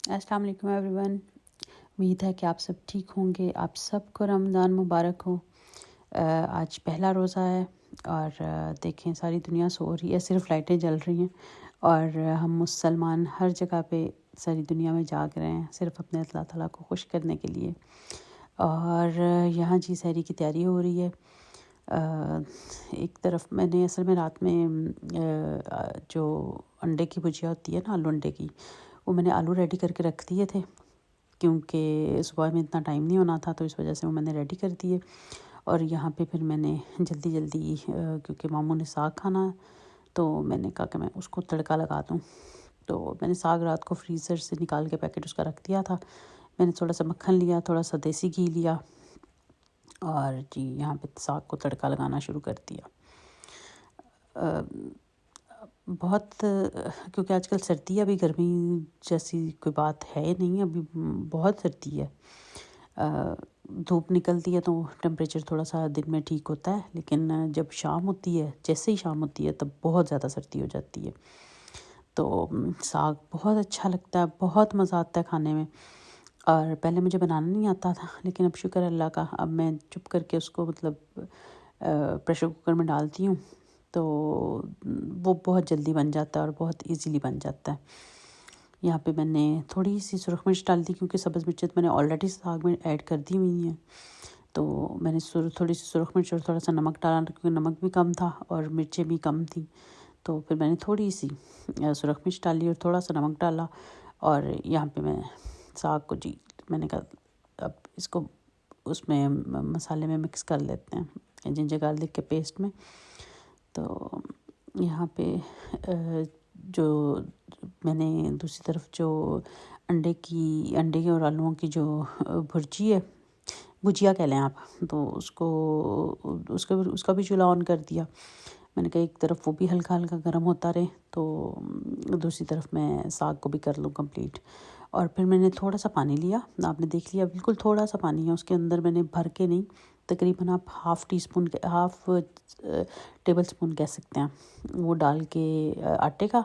अस्सलाम वालेकुम एवरीवन। उम्मीद है कि आप सब ठीक होंगे। आप सबको रमज़ान मुबारक हो। आज पहला रोज़ा है और देखें सारी दुनिया सो रही है, सिर्फ लाइटें जल रही हैं और हम मुसलमान हर जगह पे सारी दुनिया में जाग रहे हैं सिर्फ अपने अल्लाह ताला को खुश करने के लिए। और यहाँ जी सहरी की तैयारी हो रही है। एक तरफ मैंने असल में रात में जो अंडे की भुजिया होती है ना, आलू अंडे की, वो मैंने आलू रेडी करके रख दिए थे क्योंकि सुबह में इतना टाइम नहीं होना था, तो इस वजह से वो मैंने रेडी कर दिए। और यहाँ पे फिर मैंने जल्दी जल्दी क्योंकि मामू ने साग खाना, तो मैंने कहा कि मैं उसको तड़का लगा दूँ। तो मैंने साग रात को फ्रीज़र से निकाल के पैकेट उसका रख दिया था। मैंने थोड़ा सा मक्खन लिया, थोड़ा सा देसी घी लिया और जी यहाँ पे साग को तड़का लगाना शुरू कर दिया। बहुत क्योंकि आजकल सर्दी है, अभी गर्मी जैसी कोई बात है नहीं, अभी बहुत सर्दी है। धूप निकलती है तो टेम्परेचर थोड़ा सा दिन में ठीक होता है, लेकिन जब शाम होती है, जैसे ही शाम होती है तब बहुत ज़्यादा सर्दी हो जाती है। तो साग बहुत अच्छा लगता है, बहुत मज़ा आता है खाने में। और पहले मुझे बनाना नहीं आता था, लेकिन अब शुक्र अल्लाह का, अब मैं चुप करके उसको मतलब प्रेशर कुकर में डालती हूँ तो वो बहुत जल्दी बन जाता है और बहुत इजीली बन जाता है। यहाँ पे मैंने थोड़ी सी सुरख मिर्च डाल दी क्योंकि सब्ज़ मिर्च तो मैंने ऑलरेडी साग में ऐड कर दी हुई है, तो मैंने थोड़ी सी सुरख मिर्च और थोड़ा सा नमक डाला क्योंकि नमक भी कम था और मिर्चें भी कम थी। तो फिर मैंने थोड़ी सी सुरख मिर्च डाली और थोड़ा सा नमक डाला और यहाँ पे मैं साग को जी मैंने कहा अब इसको उसमें मसाले में मिक्स कर लेते हैं, जिंजर गार्लिक के पेस्ट में। तो यहाँ पे जो मैंने दूसरी तरफ जो अंडे के और आलूओं की जो भुर्जी है, भुजिया कह लें आप, तो उसका भी चूल्हा ऑन कर दिया। मैंने कहा एक तरफ वो भी हल्का हल्का गर्म होता रहे तो दूसरी तरफ मैं साग को भी कर लूँ कंप्लीट। और फिर मैंने थोड़ा सा पानी लिया, आपने देख लिया बिल्कुल थोड़ा सा पानी है उसके अंदर, मैंने भर के नहीं, तकरीबन आप हाफ़ टेबल स्पून कह सकते हैं, वो डाल के आटे का,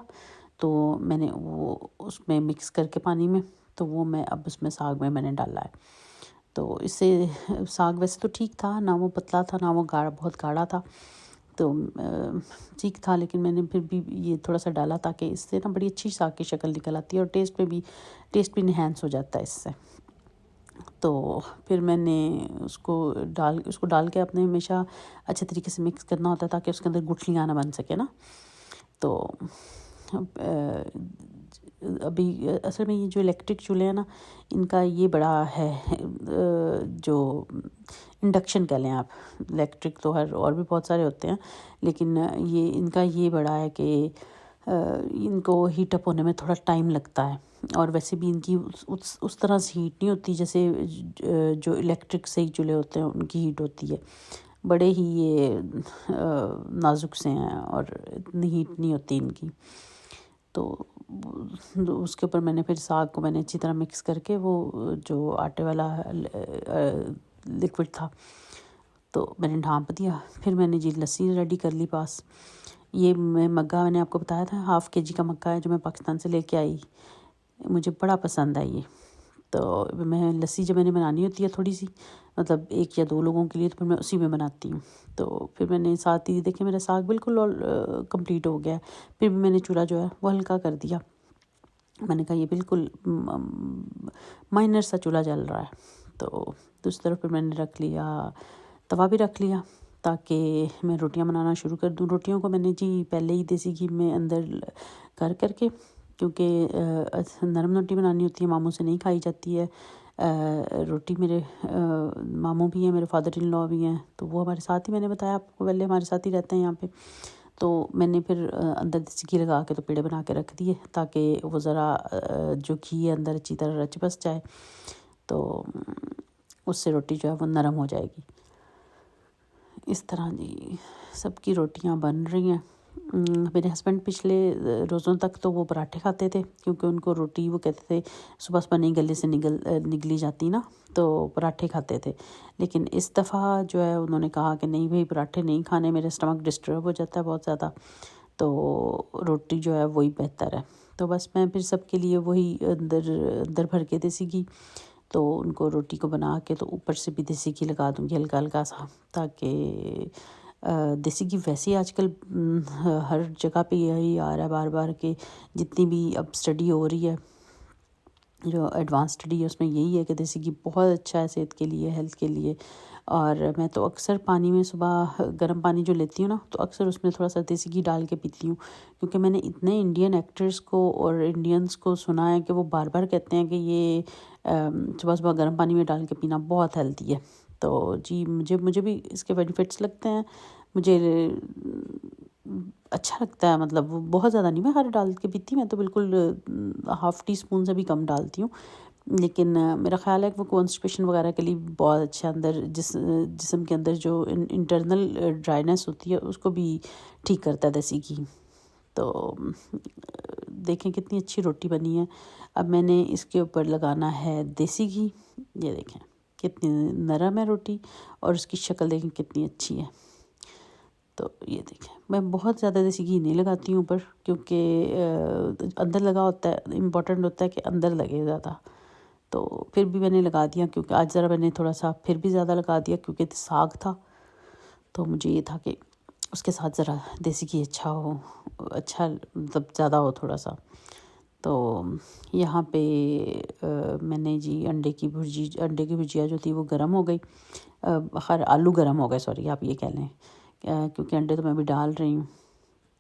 तो मैंने वो उसमें मिक्स करके पानी में, तो वो मैं अब उसमें साग में मैंने डाला है। तो इससे साग वैसे तो ठीक था, ना वो पतला था ना वो बहुत गाढ़ा था, तो ठीक था, लेकिन मैंने फिर भी ये थोड़ा सा डाला ताकि इससे ना बड़ी अच्छी साग की शक्ल निकल आती है और टेस्ट भी इन्हेंस हो जाता है इससे। तो फिर मैंने उसको डाल के अपने हमेशा अच्छे तरीके से मिक्स करना होता है ताकि उसके अंदर गुठलियाँ ना बन सके ना। तो अभी असल में ये जो इलेक्ट्रिक चूल्हे हैं ना, इनका ये बड़ा है, जो इंडक्शन कह लें आप, इलेक्ट्रिक तो हर और भी बहुत सारे होते हैं, लेकिन ये इनका ये बड़ा है कि इनको हीट अप होने में थोड़ा टाइम लगता है और वैसे भी इनकी उस तरह से हीट नहीं होती जैसे जो इलेक्ट्रिक से ही चूल्हे होते हैं उनकी हीट होती है। बड़े ही ये नाजुक से हैं और इतनी हीट नहीं होती इनकी। तो उसके ऊपर मैंने फिर साग को मैंने अच्छी तरह मिक्स करके वो जो आटे वाला लिक्विड था तो मैंने ढाँप दिया। फिर मैंने जी लस्सी रेडी कर ली पास। ये मग्गा मैंने आपको बताया था, हाफ़ केजी का मग्गा है जो मैं पाकिस्तान से लेके आई, मुझे बड़ा पसंद है ये। तो मैं लस्सी जब मैंने बनानी होती है थोड़ी सी, मतलब 1 या 2 लोगों के लिए, तो फिर मैं उसी में बनाती हूँ। तो फिर मैंने साथ ही देखिए मेरा साग बिल्कुल कंप्लीट हो गया है। फिर भी मैंने चूल्हा जो है वो हल्का कर दिया। मैंने कहा ये बिल्कुल माइनर सा चूल्हा जल रहा है। तो दूसरी तरफ फिर मैंने रख लिया, तवा भी रख लिया ताकि मैं रोटियां बनाना शुरू कर दूं। रोटियों को मैंने जी पहले ही देसी घी में अंदर करके, क्योंकि नरम रोटी बनानी होती है, मामू से नहीं खाई जाती है रोटी। मेरे मामू भी हैं, मेरे फादर इन लॉ भी हैं, तो वो हमारे साथ ही, मैंने बताया आपको पहले, हमारे साथ ही रहते हैं यहाँ पे। तो मैंने फिर अंदर देसी घी लगा के तो पेड़े बना के रख दिए ताकि वो ज़रा जो घी है अंदर अच्छी तरह रच बस जाए, तो उससे रोटी जो है वो नरम हो जाएगी। इस तरह जी सबकी रोटियां बन रही हैं। मेरे हस्बैंड पिछले रोज़ों तक तो वो पराठे खाते थे क्योंकि उनको रोटी, वो कहते थे सुबह सुबह नहीं गले से निगली जाती ना, तो पराठे खाते थे। लेकिन इस दफ़ा जो है उन्होंने कहा कि नहीं भाई पराठे नहीं खाने, मेरा स्टमक डिस्टर्ब हो जाता है बहुत ज़्यादा, तो रोटी जो है वही बेहतर है। तो बस मैं फिर सबके लिए वही अंदर अंदर भर के देसी घी, तो उनको रोटी को बना के तो ऊपर से भी देसी घी लगा दूँगी हल्का हल्का सा, ताकि देसी घी वैसे ही आजकल हर जगह पे यही आ रहा है बार बार के, जितनी भी अब स्टडी हो रही है, जो एडवांस स्टडी है उसमें यही है कि देसी घी बहुत अच्छा है सेहत के लिए, हेल्थ के लिए। और मैं तो अक्सर पानी में सुबह गर्म पानी जो लेती हूँ ना, तो अक्सर उसमें थोड़ा सा देसी घी डाल के पीती हूँ, क्योंकि मैंने इतने इंडियन एक्टर्स को और इंडियंस को सुना है कि वो बार बार कहते हैं कि ये सुबह सुबह गर्म पानी में डाल के पीना बहुत हेल्दी है। तो जी मुझे भी इसके बेनिफिट्स लगते हैं, मुझे अच्छा लगता है। मतलब वो बहुत ज़्यादा नहीं मैं हर डाल के पीती, मैं तो बिल्कुल हाफ़ टी स्पून से भी कम डालती हूँ। लेकिन मेरा ख़्याल है कि वो कॉन्स्टिपेशन वगैरह के लिए बहुत अच्छा, अंदर जिस्म के अंदर जो इंटरनल ड्राइनेस होती है उसको भी ठीक करता है देसी घी। तो देखें कितनी अच्छी रोटी बनी है। अब मैंने इसके ऊपर लगाना है देसी घी। ये देखें कितनी नरम है रोटी, और उसकी शक्ल देखें कितनी अच्छी है। तो ये देखें, मैं बहुत ज़्यादा देसी घी नहीं लगाती हूँ ऊपर, क्योंकि अंदर लगा होता है, इम्पॉर्टेंट होता है कि अंदर लगे ज़्यादा। तो फिर भी मैंने लगा दिया, क्योंकि आज ज़रा मैंने थोड़ा सा फिर भी ज़्यादा लगा दिया, क्योंकि साग था तो मुझे ये था कि उसके साथ ज़रा देसी घी अच्छा हो, अच्छा मतलब ज़्यादा हो थोड़ा सा। तो यहाँ पे मैंने जी अंडे की भुजिया जो थी वो गर्म हो गई, खैर आलू गर्म हो गए, सॉरी आप ये कह लें, क्योंकि अंडे तो मैं भी डाल रही हूँ।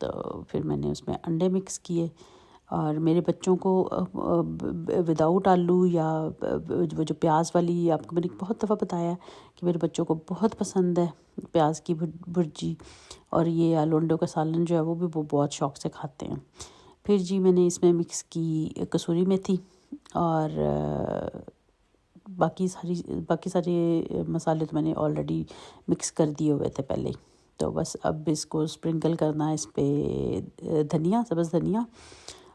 तो फिर मैंने उसमें अंडे मिक्स किए, और मेरे बच्चों को विदाउट आलू या वो जो प्याज वाली, आपको मैंने बहुत दफ़ा बताया कि मेरे बच्चों को बहुत पसंद है प्याज की भुर्जी, और ये आलू अंडों का सालन जो है वो भी वो बहुत शौक़ से खाते हैं। फिर जी मैंने इसमें मिक्स की कसूरी मेथी, और बाकी सारे मसाले तो मैंने ऑलरेडी मिक्स कर दिए हुए थे पहले ही। तो बस अब इसको स्प्रिंकल करना है इस पे धनिया, सब्ज़ धनिया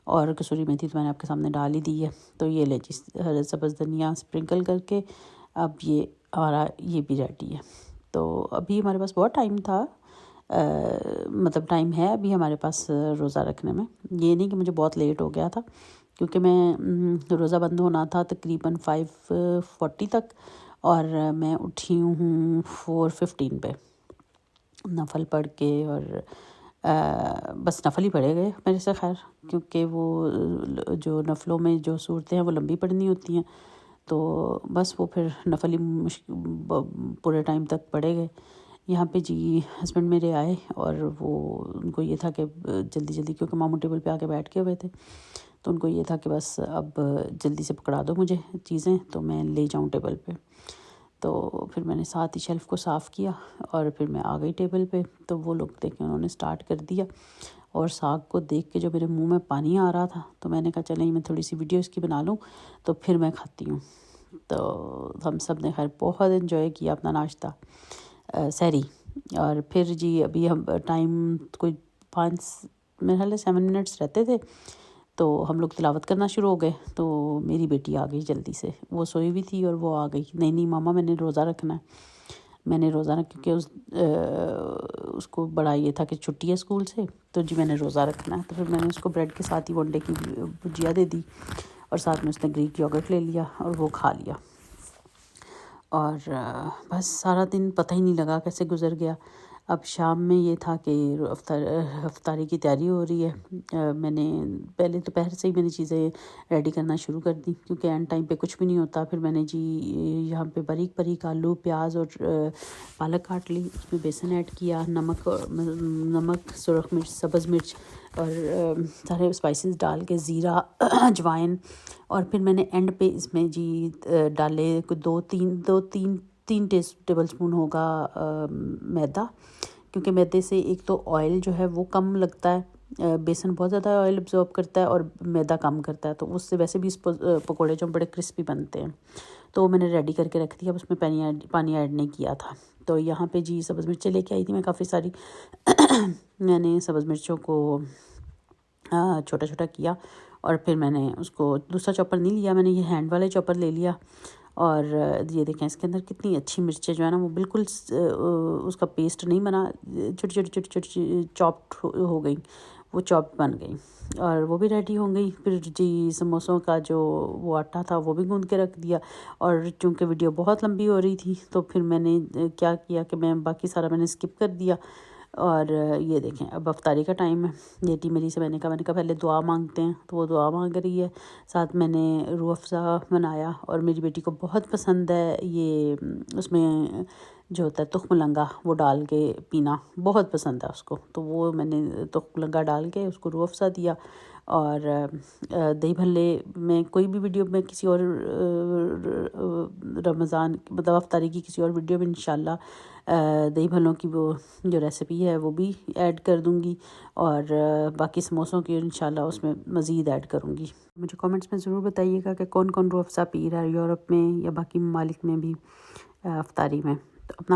और कसूरी मेथी तो मैंने आपके सामने डाल ही दी है। तो ये ले जी सब्ज़ धनिया स्प्रिंकल करके अब ये हमारा ये भी रेडी है। तो अभी हमारे पास बहुत टाइम था, मतलब टाइम है अभी हमारे पास रोज़ा रखने में। ये नहीं कि मुझे बहुत लेट हो गया था, क्योंकि मैं रोज़ा बंद होना था तकरीबन 5:40 तक, और मैं उठी हूँ 4:15 पे नफल पढ़ के। और बस नफल ही पढ़े गए मेरे से, खैर क्योंकि वो जो नफलों में जो सूरतें हैं वो लंबी पढ़नी होती हैं, तो बस वो फिर नफल ही पूरे टाइम तक पढ़े गए। यहाँ पे जी हस्बैंड मेरे आए, और वो उनको ये था कि जल्दी जल्दी, क्योंकि मामू टेबल पे आके बैठ के हुए थे, तो उनको ये था कि बस अब जल्दी से पकड़ा दो मुझे चीज़ें तो मैं ले जाऊँ टेबल पे। तो फिर मैंने साथ ही शेल्फ़ को साफ़ किया, और फिर मैं आ गई टेबल पे। तो वो लोग देखें उन्होंने स्टार्ट कर दिया, और साग को देख के जो मेरे मुंह में पानी आ रहा था, तो मैंने कहा चलें मैं थोड़ी सी वीडियो इसकी बना लूँ, तो फिर मैं खाती हूँ। तो हम सब ने खैर बहुत इन्जॉय किया अपना नाश्ता, सहरी। और फिर जी अभी हम टाइम कोई 5 मेरे ख्याल 7 मिनट्स रहते थे, तो हम लोग तिलावत करना शुरू हो गए। तो मेरी बेटी आ गई जल्दी से, वो सोई हुई थी और वो आ गई, नहीं मामा मैंने रोज़ा रखना है। मैंने रोज़ा रख, क्योंकि उसको बड़ा ये था कि छुट्टी है स्कूल से, तो जी मैंने रोज़ा रखना है। तो फिर मैंने उसको ब्रेड के साथ ही अंडे की भुजिया दे दी, और साथ में उसने ग्रीक योगर्ट ले लिया और वो खा लिया। और बस सारा दिन पता ही नहीं लगा कैसे गुज़र गया। अब शाम में ये था कि अफ्तारी की तैयारी हो रही है। मैंने पहले दोपहर से ही मैंने चीज़ें रेडी करना शुरू कर दी, क्योंकि एंड टाइम पे कुछ भी नहीं होता। फिर मैंने जी यहाँ पे बारीक बारीक आलू, प्याज और पालक काट ली, उसमें बेसन ऐड किया, नमक, सुरख मिर्च, सब्ज़ मिर्च और सारे स्पाइसेस डाल के, ज़ीरा, अजवाइन, और फिर मैंने एंड पे इसमें जी डाले 3 टेबल स्पून होगा मैदा, क्योंकि मैदे से एक तो ऑयल जो है वो कम लगता है, बेसन बहुत ज़्यादा ऑयल अब्जॉर्ब करता है और मैदा कम करता है, तो उससे वैसे भी इस पकौड़े जो बड़े क्रिस्पी बनते हैं। तो वो मैंने रेडी करके रख दिया, उसमें पानी ऐड नहीं किया था। तो यहाँ पे जी सब्ज़ मिर्चें लेके आई थी मैं काफ़ी सारी मैंने सब्ज़ मिर्चों को छोटा छोटा किया, और फिर मैंने उसको दूसरा चॉपर नहीं लिया, मैंने ये हैंड वाले चॉपर ले लिया। और ये देखें इसके अंदर कितनी अच्छी मिर्चें जो है ना वो बिल्कुल उसका पेस्ट नहीं बना, छोटी छोटी चॉप्ड हो गई, वो चॉप बन गई और वो भी रेडी हो गई। फिर जी समोसों का जो वो आटा था वो भी गूंद के रख दिया। और चूँकि वीडियो बहुत लंबी हो रही थी तो फिर मैंने क्या किया कि मैं बाकी सारा मैंने स्किप कर दिया। और ये देखें अब अफ्तारी का टाइम है। बेटी मेरी से मैंने कहा पहले दुआ मांगते हैं, तो वो दुआ मांग रही है। साथ मैंने रूह अफ़ज़ा बनाया और मेरी बेटी को बहुत पसंद है ये उसमें जो होता है तुख्म लंगा वो डाल के पीना बहुत पसंद है उसको। तो वो मैंने तुख्म लंगा डाल के उसको रूह अफ़ज़ा दिया। और दही भल्ले में कोई भी वीडियो में किसी और रमज़ान मतलब अफ्तारी की किसी और वीडियो में इंशाल्लाह दही भल्लों की वो जो रेसिपी है वो भी ऐड कर दूंगी। और बाकी समोसों की इंशाल्लाह उसमें मज़ीद ऐड करूंगी। मुझे कमेंट्स में ज़रूर बताइएगा कि कौन कौन रूह अफ़ज़ा पी रहा है यूरोप में या बाकी ममालिक में भी अफ्तारी में। तो अपना